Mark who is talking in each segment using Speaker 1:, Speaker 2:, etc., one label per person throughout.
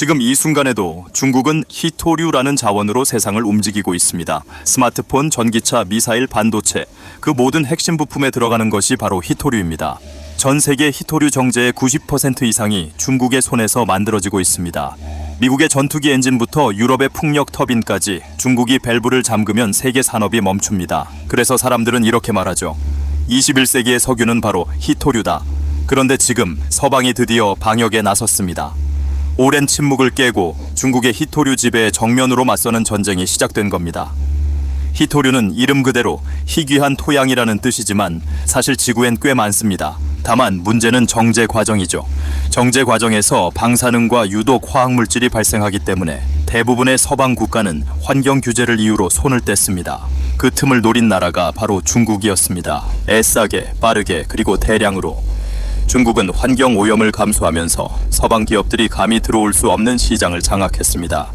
Speaker 1: 지금 이 순간에도 중국은 히토류라는 자원으로 세상을 움직이고 있습니다. 스마트폰, 전기차, 미사일, 반도체, 그 모든 핵심 부품에 들어가는 것이 바로 히토류입니다. 전 세계 히토류 정제의 90% 이상이 중국의 손에서 만들어지고 있습니다. 미국의 전투기 엔진부터 유럽의 풍력 터빈까지 중국이 밸브를 잠그면 세계 산업이 멈춥니다. 그래서 사람들은 이렇게 말하죠. 21세기의 석유는 바로 히토류다. 그런데 지금 서방이 드디어 방역에 나섰습니다. 오랜 침묵을 깨고 중국의 히토류 지배에 정면으로 맞서는 전쟁이 시작된 겁니다. 히토류는 이름 그대로 희귀한 토양이라는 뜻이지만 사실 지구엔 꽤 많습니다. 다만 문제는 정제 과정이죠. 정제 과정에서 방사능과 유독 화학물질이 발생하기 때문에 대부분의 서방 국가는 환경 규제를 이유로 손을 뗐습니다. 그 틈을 노린 나라가 바로 중국이었습니다. 애싸게, 빠르게, 그리고 대량으로. 중국은 환경 오염을 감수하면서 서방 기업들이 감히 들어올 수 없는 시장을 장악했습니다.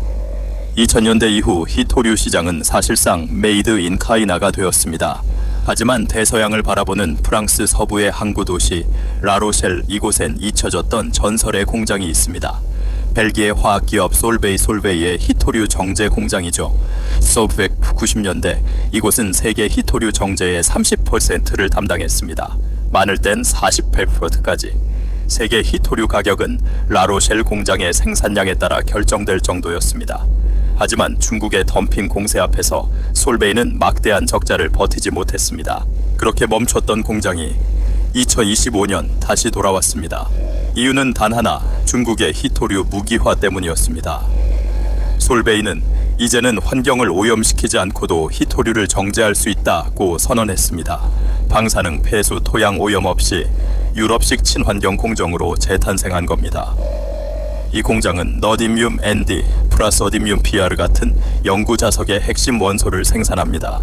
Speaker 1: 2000년대 이후 히토류 시장은 사실상 메이드 인 카이나가 되었습니다. 하지만 대서양을 바라보는 프랑스 서부의 항구 도시 라로셸, 이곳엔 잊혀졌던 전설의 공장이 있습니다. 벨기에 화학기업 솔베이의 히토류 정제 공장이죠. 1990년대 이곳은 세계 히토류 정제의 30%를 담당했습니다. 많을 땐 48%까지. 세계 히토류 가격은 라로셸 공장의 생산량에 따라 결정될 정도였습니다. 하지만 중국의 덤핑 공세 앞에서 솔베이는 막대한 적자를 버티지 못했습니다. 그렇게 멈췄던 공장이 2025년 다시 돌아왔습니다. 이유는 단 하나, 중국의 히토류 무기화 때문이었습니다. 솔베이는 이제는 환경을 오염시키지 않고도 히토류를 정제할 수 있다고 선언했습니다. 방사능, 폐수, 토양 오염 없이 유럽식 친환경 공정으로 재탄생한 겁니다. 이 공장은 너디뮴 ND 플러스 어디뮴 PR 같은 연구 자석의 핵심 원소를 생산합니다.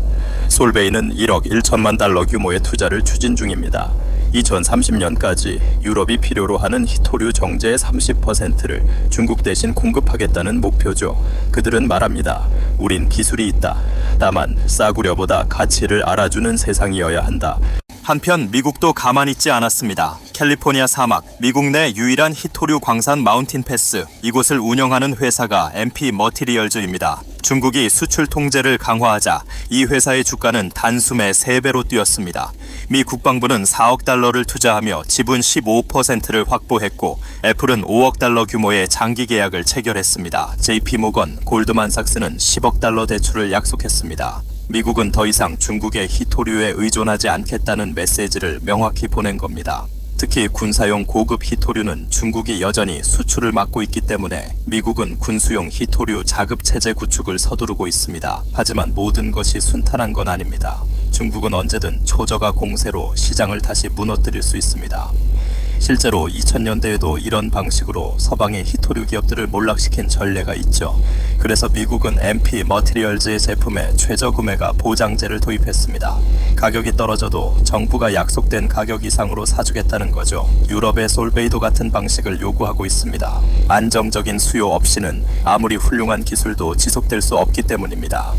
Speaker 1: 솔베이는 1억 1천만 달러 규모의 투자를 추진 중입니다. 2030년까지 유럽이 필요로 하는 히토류 정제의 30%를 중국 대신 공급하겠다는 목표죠. 그들은 말합니다. 우린 기술이 있다. 다만 싸구려보다 가치를 알아주는 세상이어야 한다. 한편 미국도 가만히 있지 않았습니다. 캘리포니아 사막, 미국 내 유일한 히토류 광산 마운틴 패스, 이곳을 운영하는 회사가 MP 머티리얼즈입니다. 중국이 수출 통제를 강화하자 이 회사의 주가는 단숨에 3배로 뛰었습니다. 미 국방부는 4억 달러를 투자하며 지분 15%를 확보했고 애플은 5억 달러 규모의 장기 계약을 체결했습니다. JP모건, 골드만삭스는 10억 달러 대출을 약속했습니다. 미국은 더 이상 중국의 히토류에 의존하지 않겠다는 메시지를 명확히 보낸 겁니다. 특히 군사용 고급 히토류는 중국이 여전히 수출을 막고 있기 때문에 미국은 군수용 히토류 자급체제 구축을 서두르고 있습니다. 하지만 모든 것이 순탄한 건 아닙니다. 중국은 언제든 초저가 공세로 시장을 다시 무너뜨릴 수 있습니다. 실제로 2000년대에도 이런 방식으로 서방의 히토류 기업들을 몰락시킨 전례가 있죠. 그래서 미국은 MP 머티리얼즈의 제품에 최저 구매가 보장제를 도입했습니다. 가격이 떨어져도 정부가 약속된 가격 이상으로 사주겠다는 거죠. 유럽의 솔베이도 같은 방식을 요구하고 있습니다. 안정적인 수요 없이는 아무리 훌륭한 기술도 지속될 수 없기 때문입니다.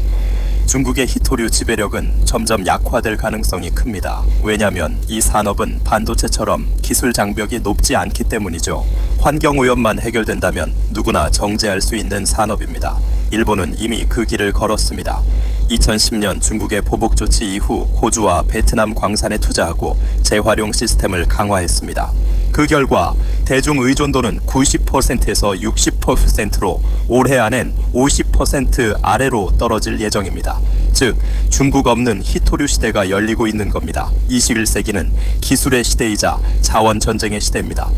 Speaker 1: 중국의 히토류 지배력은 점점 약화될 가능성이 큽니다. 왜냐하면 이 산업은 반도체처럼 기술 장벽이 높지 않기 때문이죠. 환경오염만 해결된다면 누구나 정제할 수 있는 산업입니다. 일본은 이미 그 길을 걸었습니다. 2010년 중국의 보복 조치 이후 호주와 베트남 광산에 투자하고 재활용 시스템을 강화했습니다. 그 결과 대중 의존도는 90%에서 60%로 올해 안엔 50% 아래로 떨어질 예정입니다. 즉 중국 없는 히토류 시대가 열리고 있는 겁니다. 21세기는 기술의 시대이자 자원 전쟁의 시대입니다.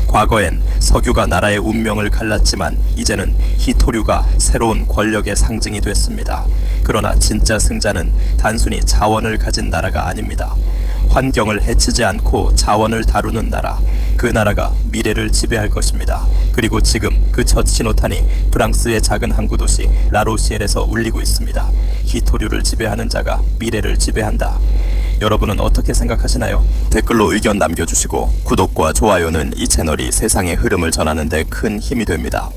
Speaker 1: 과거엔 석유가 나라의 운명을 갈랐지만 이제는 히토류가 새로운 권력의 상징이 됐습니다. 그러나 진짜 승자는 단순히 자원을 가진 나라가 아닙니다. 환경을 해치지 않고 자원을 다루는 나라, 그 나라가 미래를 지배할 것입니다. 그리고 지금 그 첫 신호탄이 프랑스의 작은 항구 도시 라로시엘에서 울리고 있습니다. 히토류를 지배하는 자가 미래를 지배한다. 여러분은 어떻게 생각하시나요? 댓글로 의견 남겨주시고 구독과 좋아요는 이 채널이 세상의 흐름을 전하는 데 큰 힘이 됩니다.